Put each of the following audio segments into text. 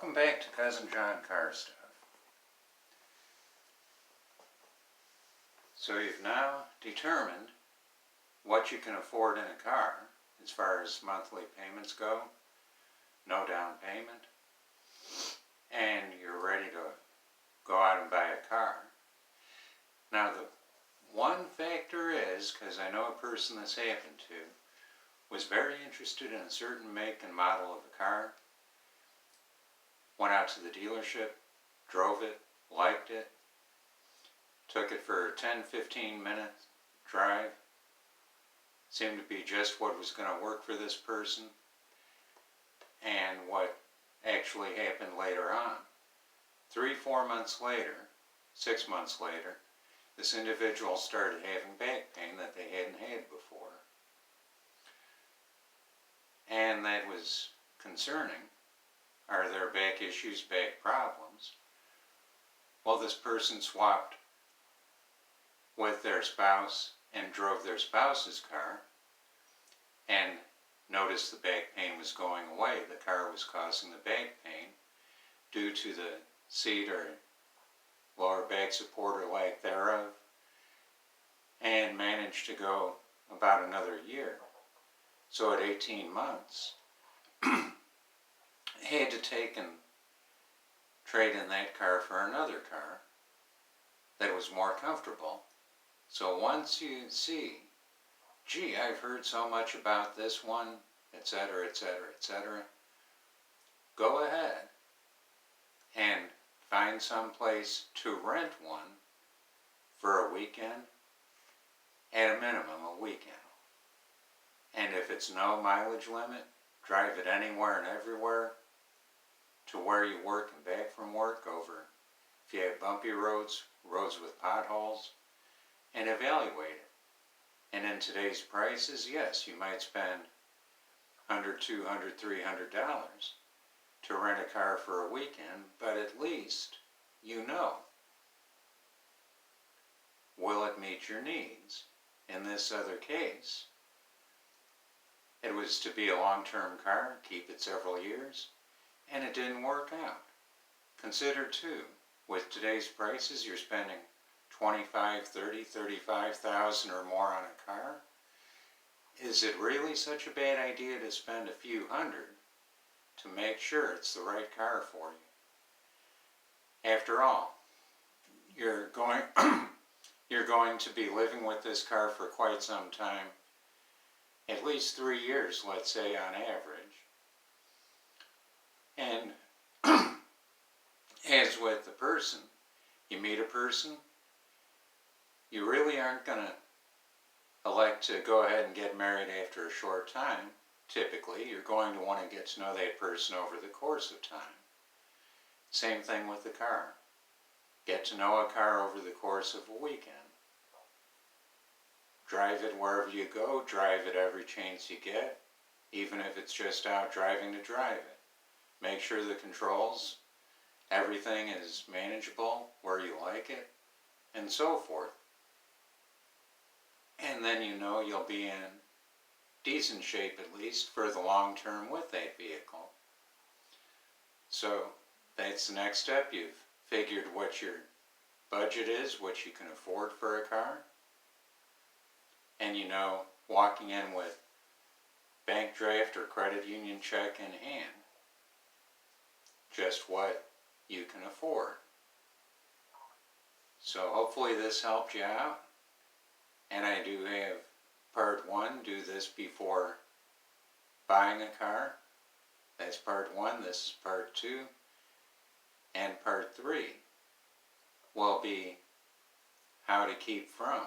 Welcome back to Cousin John Car Stuff. So you've now determined what you can afford in a car as far as monthly payments go, no down payment, and you're ready to go out and buy a car. Now the one factor is, because I know a person this happened to, was very interested in a certain make and model of a car, went out to the dealership, drove it, liked it, took it for a 10-15 minute drive, seemed to be just what was going to work for this person, and what actually happened later on. 3-4 months later, 6 months later, this individual started having back pain that they hadn't had before. And that was concerning. Are there back issues, back problems? Well, this person swapped with their spouse and drove their spouse's car and noticed the back pain was going away. The car was causing the back pain due to the seat or lower back support or lack thereof, and managed to go about another year. So at 18 months, had to take and trade in that car for another car that was more comfortable. So once you see, gee, I've heard so much about this one, etc., etc., etc., go ahead and find some place to rent one for a weekend, at a minimum a weekend. And if it's no mileage limit, drive it anywhere and everywhere to where you work and back from work, over if you have bumpy roads, roads with potholes, and evaluate it. And in today's prices, yes, you might spend $100, $200, $300 to rent a car for a weekend, but at least you know, will it meet your needs? In this other case, it was to be a long-term car, keep it several years, and it didn't work out. Consider too, with today's prices, you're spending $25,000, $30,000, $35,000 or more on a car. Is it really such a bad idea to spend a few hundred to make sure it's the right car for you? After all, you're going to be living with this car for quite some time, at least 3 years, let's say, on average. And as with the person, you meet a person, you really aren't going to elect to go ahead and get married after a short time. Typically, you're going to want to get to know that person over the course of time. Same thing with the car. Get to know a car over the course of a weekend. Drive it wherever you go, drive it every chance you get, even if it's just out driving to drive it. Make sure the controls, everything is manageable where you like it, and so forth. And then you know you'll be in decent shape, at least for the long term, with that vehicle. So that's the next step. You've figured what your budget is, what you can afford for a car, and you know, walking in with bank draft or credit union check in hand, just what you can afford. So hopefully this helped you out. And I do have part 1, do this before buying a car. That's part 1, this is part 2. And part 3 will be how to keep from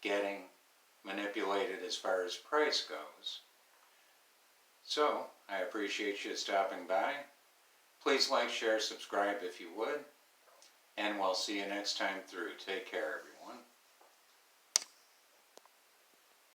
getting manipulated as far as price goes. So, I appreciate you stopping by. Please like, share, subscribe if you would. And we'll see you next time through. Take care, everyone.